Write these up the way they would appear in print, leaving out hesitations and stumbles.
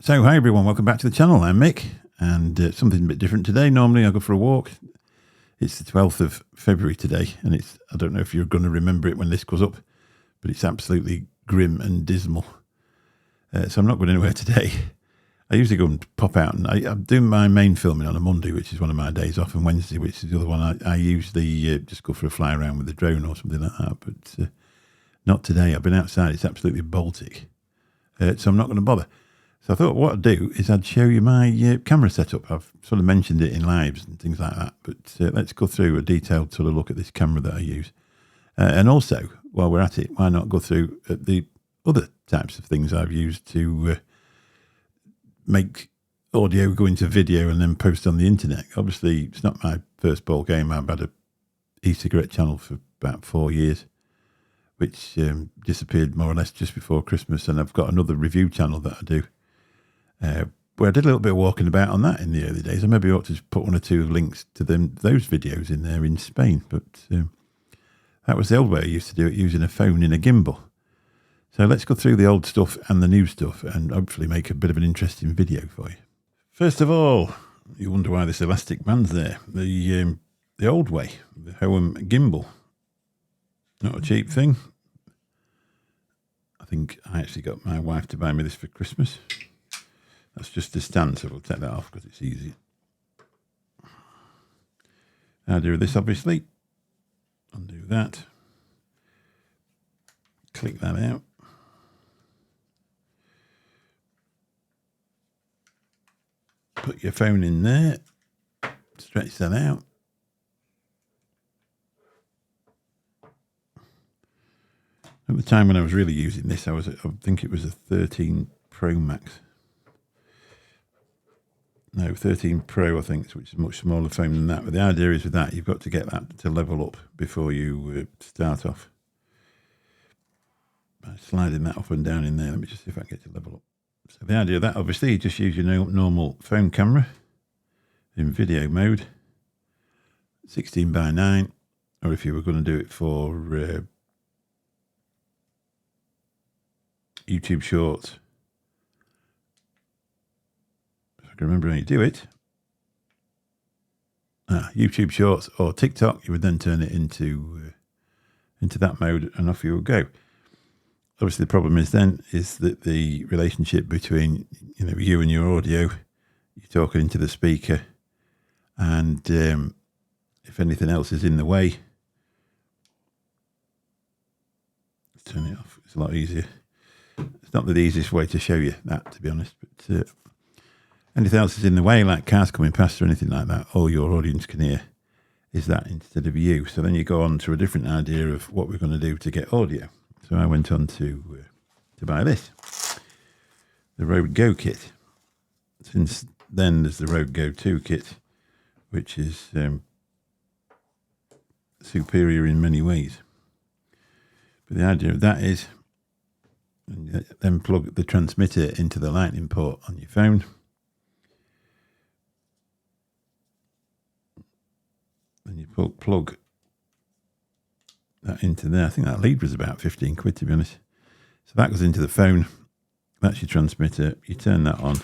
So, hi everyone, welcome back to the channel. I'm Mick, and something a bit different today. Normally I go for a walk. It's the 12th of February today, and I don't know if you're going to remember it when this goes up, but it's absolutely grim and dismal. So I'm not going anywhere today. I usually go and pop out, and I'm doing my main filming on a Monday, which is one of my days off, and Wednesday, which is the other one. I usually just go for a fly around with the drone or something like that, but not today. I've been outside. It's absolutely Baltic, so I'm not going to bother. So I thought what I'd do is I'd show you my camera setup. I've sort of mentioned it in lives and things like that, but let's go through a detailed sort of look at this camera that I use. And also, while we're at it, why not go through the other types of things I've used to make audio go into video and then post on the internet. Obviously, it's not my first ball game. I've had a e-cigarette channel for about 4 years, which disappeared more or less just before Christmas. And I've got another review channel that I do. Where I did a little bit of walking about on that in the early days. I maybe ought to put one or two links to those videos in there in Spain. But that was the old way I used to do it, using a phone in a gimbal. So let's go through the old stuff and the new stuff and hopefully make a bit of an interesting video for you. First of all, you wonder why this elastic band's there. The old way, the Hohem gimbal. Not a cheap thing. I think I actually got my wife to buy me this for Christmas. That's just a stand, so we'll take that off because it's easy. I'll do this, obviously. Undo that. Click that out. Put your phone in there. Stretch that out. At the time when I was really using this, I think it was a 13 Pro Max. No, 13 Pro, I think, which is a much smaller phone than that. But the idea is with that, you've got to get that to level up before you start off. By sliding that up and down in there, let me just see if I can get to level up. So the idea of that, obviously, you just use your normal phone camera in video mode, 16:9, or if you were going to do it for YouTube Shorts, I can remember how you do it. YouTube Shorts or TikTok, you would then turn it into that mode, and off you would go. Obviously, the problem is that the relationship between you and your audio, you're talking into the speaker, and if anything else is in the way, turn it off. It's a lot easier. It's not the easiest way to show you that, to be honest, but anything else is in the way, like cars coming past or anything like that, all your audience can hear is that instead of you. So then you go on to a different idea of what we're going to do to get audio. So I went on to buy this, the Rode Go kit. Since then, there's the Rode Go 2 kit, which is superior in many ways. But the idea of that is, and then plug the transmitter into the lightning port on your phone. Then you plug that into there. I think that lead was about 15 quid, to be honest. So that goes into the phone. That's your transmitter. You turn that on,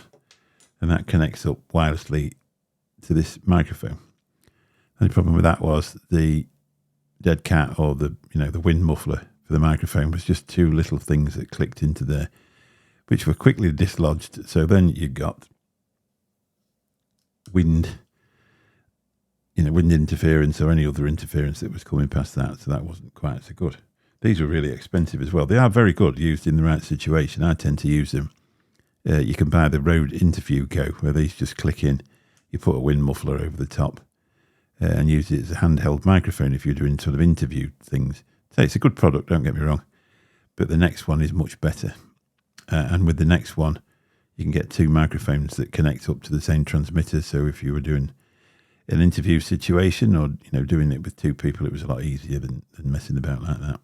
and that connects up wirelessly to this microphone. And the problem with that was the dead cat, or the wind muffler for the microphone, was just two little things that clicked into there, which were quickly dislodged. So then you got wind interference or any other interference that was coming past that. So that wasn't quite so good. These were really expensive as well. They are very good used in the right situation. I tend to use them. You can buy the Rode Interview Go, where these just click in. You put a wind muffler over the top and use it as a handheld microphone if you're doing sort of interview things. So it's a good product, don't get me wrong. But the next one is much better. And with the next one, you can get two microphones that connect up to the same transmitter. So if you were doing an interview situation or doing it with two people, it was a lot easier than messing about like that.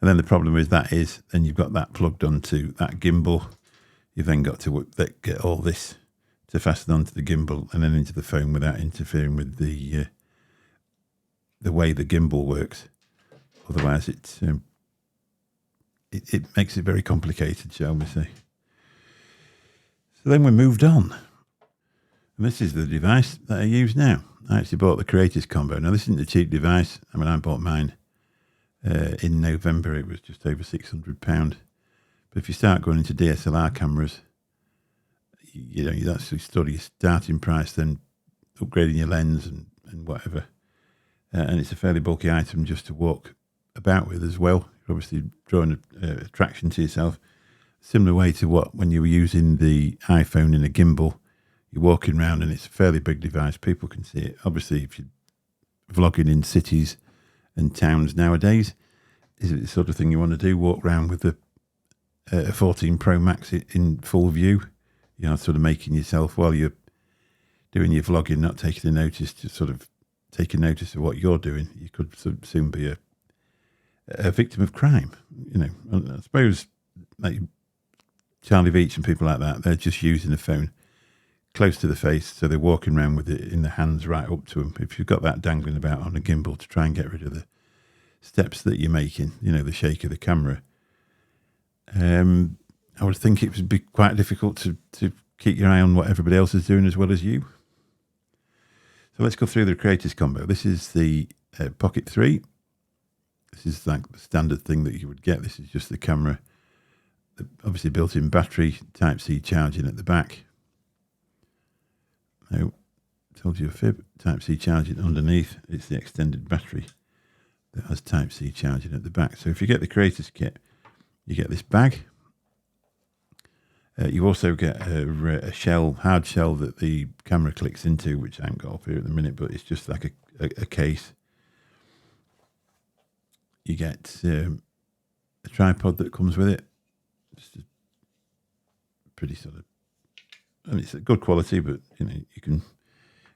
And then the problem with that is then you've got that plugged onto that gimbal. You've then got to get all this to fasten onto the gimbal and then into the phone without interfering with the way the gimbal works. Otherwise, it makes it very complicated, shall we say. So then we moved on. And this is the device that I use now. I actually bought the Creators Combo. Now, this isn't a cheap device. I mean, I bought mine in November. It was just over £600. But if you start going into DSLR cameras, you know, you actually study your starting price, then upgrading your lens and whatever. And it's a fairly bulky item just to walk about with as well. You're obviously drawing attraction to yourself. Similar way to what when you were using the iPhone in a gimbal, you're walking around and it's a fairly big device. People can see it. Obviously, if you're vlogging in cities and towns nowadays, is it the sort of thing you want to do? Walk around with the 14 Pro Max in full view, you know, sort of making yourself while you're doing your vlogging, not taking a notice, just sort of taking notice of what you're doing. You could soon be a victim of crime, you know. And I suppose like Charlie Beach and people like that, they're just using the phone close to the face, so they're walking around with it in their hands right up to them. If you've got that dangling about on a gimbal to try and get rid of the steps that you're making, you know, the shake of the camera, I would think it would be quite difficult to keep your eye on what everybody else is doing as well as you. So let's go through the Creators Combo. This is the Pocket 3. This is like the standard thing that you would get. This is just the camera, obviously built-in battery, Type-C charging at the back. No, told you a fib. Type-C charging underneath. It's the extended battery that has Type-C charging at the back. So if you get the Creators Kit, you get this bag. You also get a shell, hard shell that the camera clicks into, which I haven't got up here at the minute, but it's just like a case. You get a tripod that comes with it. Just a pretty sort of, I mean, it's a good quality, but you know, you can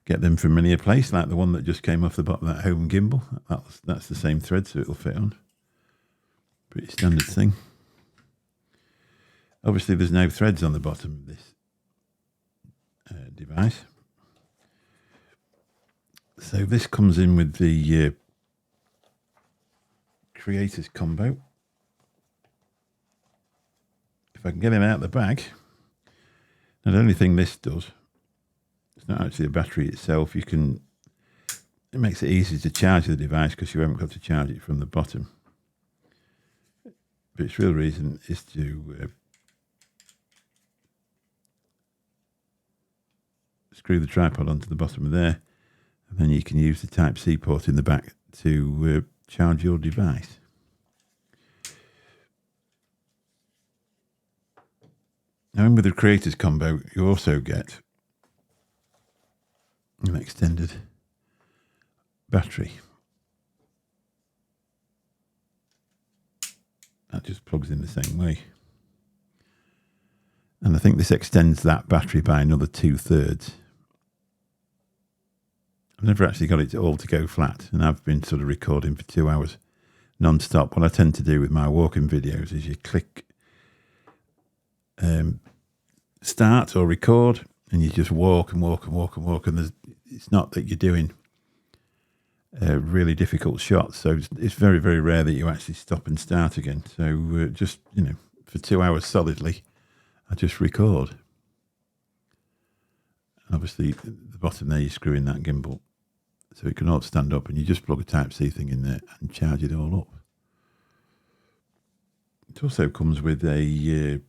get them from many a place, like the one that just came off the bottom of that home gimbal. That's the same thread, so it'll fit on. Pretty standard thing. Obviously, there's no threads on the bottom of this device. So this comes in with the Creators Combo. If I can get him out of the bag, now the only thing this does, it's not actually a battery itself. It makes it easy to charge the device because you haven't got to charge it from the bottom. But its real reason is to screw the tripod onto the bottom of there, and then you can use the Type-C port in the back to charge your device. Now, with the Creators Combo, you also get an extended battery. That just plugs in the same way. And I think this extends that battery by another 2/3. I've never actually got it all to go flat, and I've been sort of recording for 2 hours non-stop. What I tend to do with my walking videos is you click start or record, and you just walk and walk and walk and walk, and it's not that you're doing really difficult shots, so it's very, very rare that you actually stop and start again. So just, you know, for 2 hours solidly, I just record. And obviously, at the bottom there, you screw in that gimbal, so it can all stand up, and you just plug a Type-C thing in there and charge it all up. It also comes with a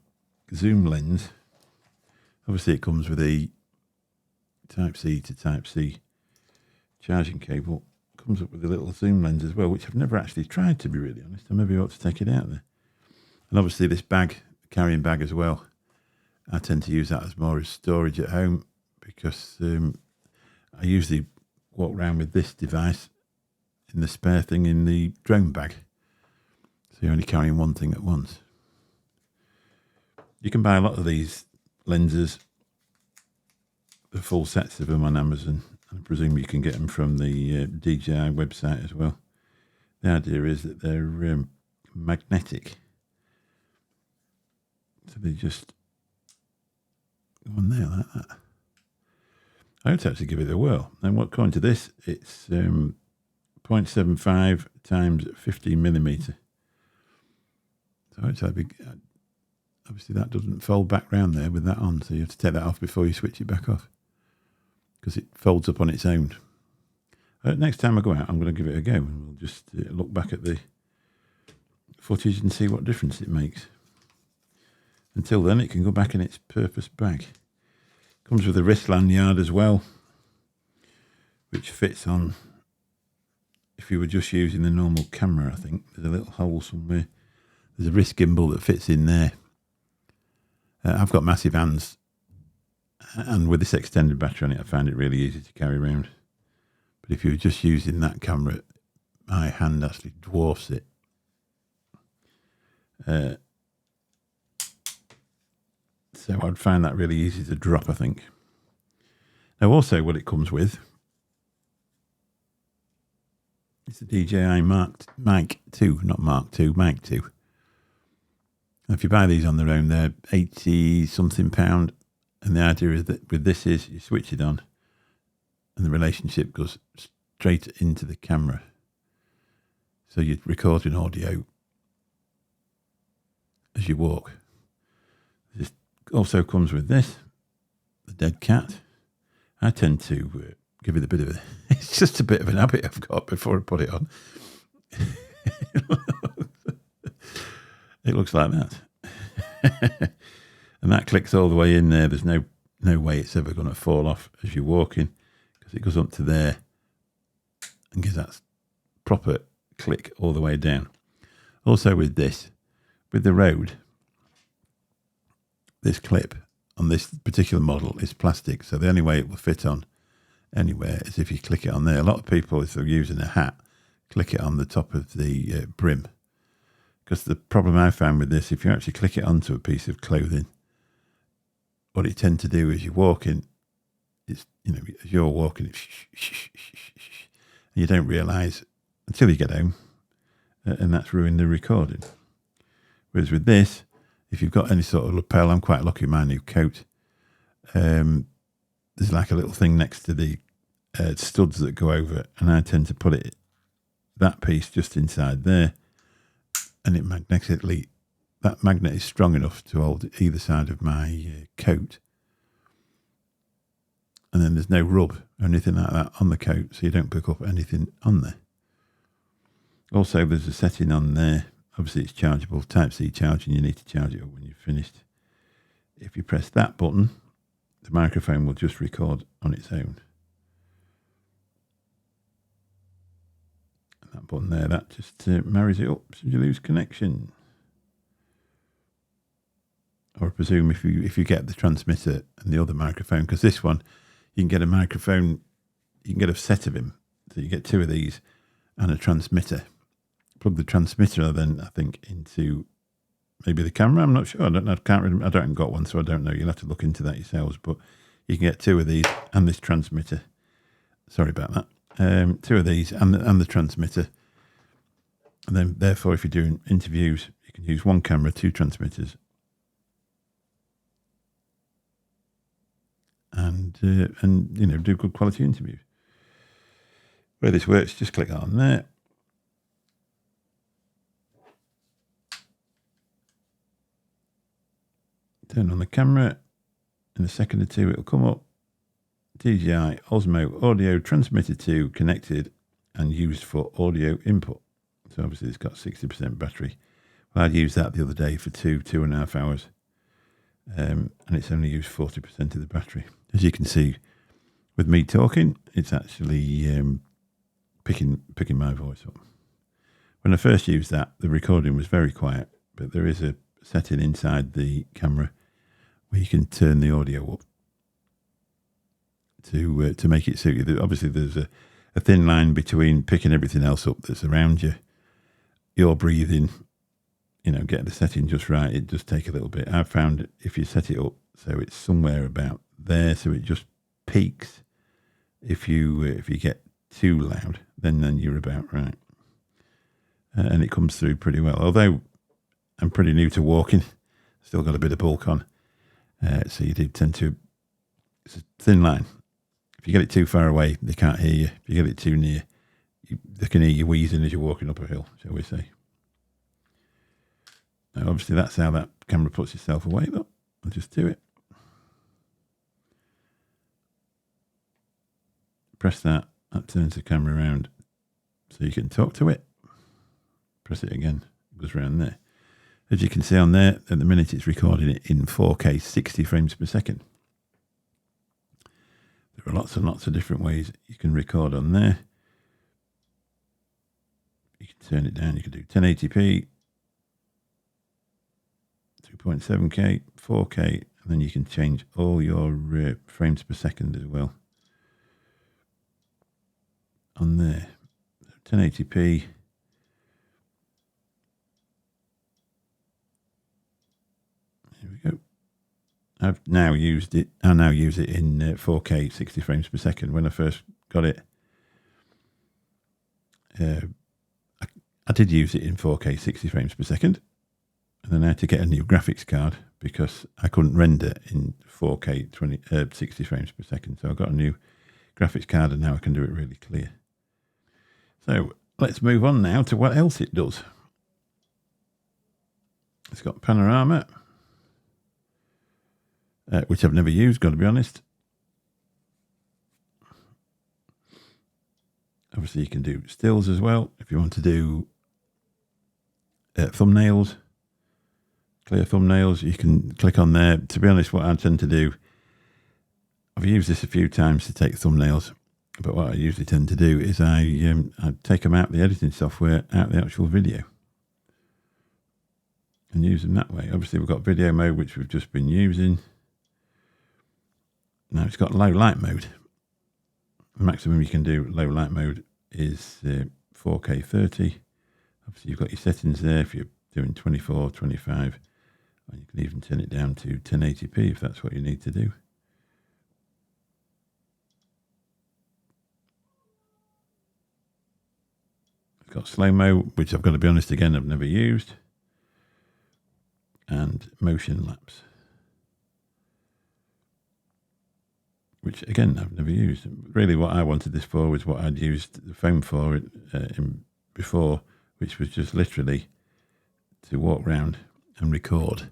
zoom lens. Obviously, it comes with a Type-C to Type-C charging cable. It comes up with a little zoom lens as well, which I've never actually tried, to be really honest. I maybe ought to take it out there. And obviously, this bag, carrying bag as well, I tend to use that as more as storage at home, because I usually walk around with this device in the spare thing in the drone bag. So you're only carrying one thing at once. You can buy a lot of these lenses, the full sets of them on Amazon. I presume you can get them from the DJI website as well. The idea is that they're magnetic. So they just go on there like that. I would actually give it a whirl. And according to this, it's 0.75 times 15 millimeter. So obviously that doesn't fold back round there with that on, so you have to take that off before you switch it back off, because it folds up on its own. Next time I go out, I'm going to give it a go, and we'll just look back at the footage and see what difference it makes. Until then, it can go back in its purpose bag. Comes with a wrist lanyard as well, which fits on. If you were just using the normal camera, I think there's a little hole somewhere. There's a wrist gimbal that fits in there. I've got massive hands, and with this extended battery on it, I found it really easy to carry around. But if you were just using that camera, my hand actually dwarfs it. So I'd find that really easy to drop, I think. Now, also what it comes with is the DJI Mic 2, not Mark II, Mic 2. If you buy these on their own, they're 80-something pound. And the idea is that with this is you switch it on and the relationship goes straight into the camera. So you're recording audio as you walk. This also comes with this, the dead cat. I tend to give it a bit of a... It's just a bit of an habit I've got before I put it on. It looks like that. And that clicks all the way in there. There's no way it's ever going to fall off as you're walking, because it goes up to there and gives that proper click all the way down. Also with this, with the Rode, this clip on this particular model is plastic, so the only way it will fit on anywhere is if you click it on there. A lot of people, if they're using a hat, click it on the top of the brim. Because the problem I found with this, if you actually click it onto a piece of clothing, what it tends to do is you're walking, it's, as you're walking, it's and you don't realise until you get home, and that's ruined the recording. Whereas with this, if you've got any sort of lapel, I'm quite lucky in my new coat, there's like a little thing next to the studs that go over, and I tend to put that piece just inside there, and it magnetically, that magnet is strong enough to hold either side of my coat, and then there's no rub or anything like that on the coat, so you don't pick up anything on there. Also, there's a setting on there. Obviously, it's chargeable, Type-C charging. You need to charge it up when you've finished. If you press that button, the microphone will just record on its own. And that button there, that just marries it up so you lose connection. Or I presume if you get the transmitter and the other microphone, because this one, you can get a microphone, you can get a set of them. So you get two of these and a transmitter. Plug the transmitter then, I think, into maybe the camera. I'm not sure. I can't remember. I haven't got one, so I don't know. You'll have to look into that yourselves. But you can get two of these and this transmitter. Sorry about that. Two of these and the transmitter. And then, therefore, if you're doing interviews, you can use one camera, two transmitters, and do good quality interviews. Where this works, just click on there. Turn on the camera. In a second or two, it'll come up. DJI Osmo Audio Transmitter 2 connected and used for audio input. So obviously it's got 60% battery. Well, I'd used that the other day for 2.5 hours. And it's only used 40% of the battery. As you can see, with me talking, it's actually picking my voice up. When I first used that, the recording was very quiet, but there is a setting inside the camera where you can turn the audio up to make it suit you. Obviously, there's a thin line between picking everything else up that's around you. Your breathing, getting the setting just right, it does take a little bit. I've found if you set it up so it's somewhere about there, so it just peaks. If you get too loud, then you're about right, and it comes through pretty well. Although I'm pretty new to walking, still got a bit of bulk on, so you do tend to. It's a thin line. If you get it too far away, they can't hear you. If you get it too near, they can hear you wheezing as you're walking up a hill, shall we say. Now, obviously, that's how that camera puts itself away. Look, I'll just do it. Press that. That turns the camera around so you can talk to it. Press it again. It goes around there. As you can see on there, at the minute it's recording it in 4K 60 frames per second. There are lots and lots of different ways you can record on there. You can turn it down. You can do 1080p, 2.7K, 4K, and then you can change all your frames per second as well on there. 1080p. Here we go. I now use it in 4K 60 frames per second. When I first got it, I did use it in 4K 60 frames per second, and then I had to get a new graphics card because I couldn't render in 4K 60 frames per second. So I got a new graphics card, and now I can do it really clear. So let's move on now to what else it does. It's got panorama, which I've never used, got to be honest. Obviously, you can do stills as well if you want to do thumbnails, clear thumbnails. You can click on there. To be honest, what I tend to do, I've used this a few times to take thumbnails, but what I usually tend to do is I take them out the editing software, out the actual video, and use them that way. Obviously, we've got video mode, which we've just been using. Now it's got low light mode. The maximum you can do low light mode is 4K 30. Obviously, you've got your settings there if you're doing 24, 25, and you can even turn it down to 1080p if that's what you need to do. It's got slow-mo, which I've got to be honest, again, I've never used, and motion lapse, which again I've never used. Really, what I wanted this for was what I'd used the phone for before, which was just literally to walk around and record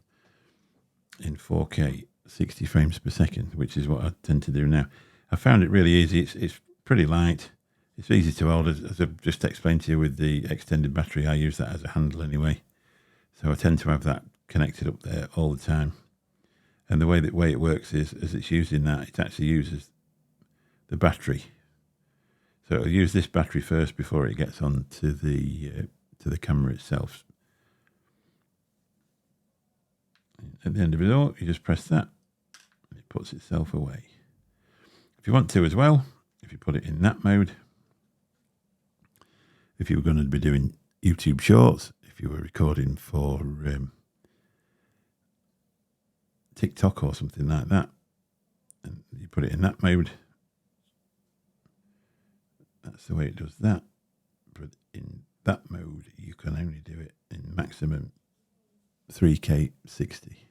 in 4K 60 frames per second, which is what I tend to do now. I found it really easy. It's pretty light. It's easy to hold. As I've just explained to you with the extended battery, I use that as a handle anyway. So I tend to have that connected up there all the time. And the way it works is, as it's using that, it actually uses the battery. So it'll use this battery first before it gets on to the camera itself. At the end of it all, you just press that, and it puts itself away. If you want to as well, if you put it in that mode, if you were going to be doing YouTube shorts, if you were recording for TikTok or something like that, and you put it in that mode, that's the way it does that. But in that mode, you can only do it in maximum 3K 60.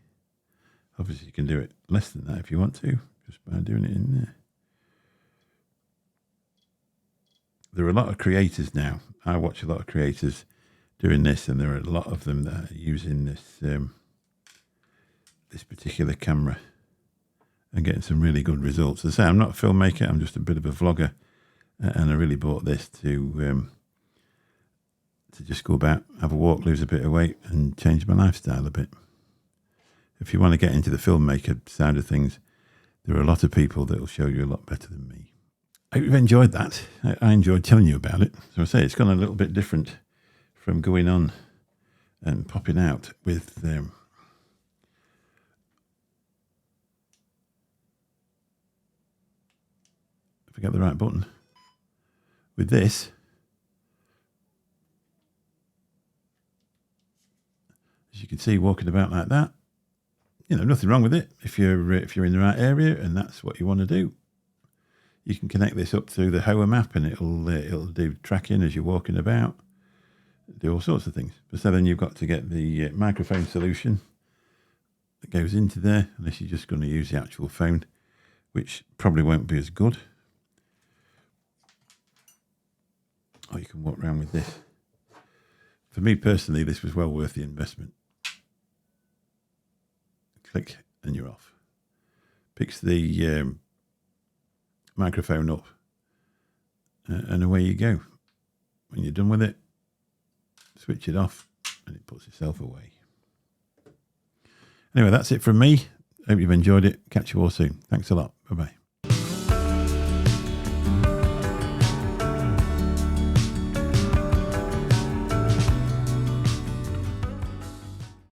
Obviously, you can do it less than that if you want to, just by doing it in there. There are a lot of creators now. I watch a lot of creators doing this, and there are a lot of them that are using this this particular camera and getting some really good results. As I say, I'm not a filmmaker. I'm just a bit of a vlogger, and I really bought this to just go about, have a walk, lose a bit of weight, and change my lifestyle a bit. If you want to get into the filmmaker side of things, there are a lot of people that will show you a lot better than me. I hope you've enjoyed that. I enjoyed telling you about it. So I say it's gone a little bit different from going on and popping out with forget the right button. With this, as you can see, walking about like that, you know, nothing wrong with it. If you're in the right area and that's what you want to do, you can connect this up through the Hoa map, and it'll do tracking as you're walking about, do all sorts of things. But so then you've got to get the microphone solution that goes into there, unless you're just going to use the actual phone, which probably won't be as good. Or you can walk around with this. For me personally, this was well worth the investment. click, and you're off. Picks the microphone up, and away you go. When you're done with it, switch it off, and it puts itself away. Anyway, that's it from me. Hope you've enjoyed it. Catch you all soon. Thanks a lot. Bye-bye.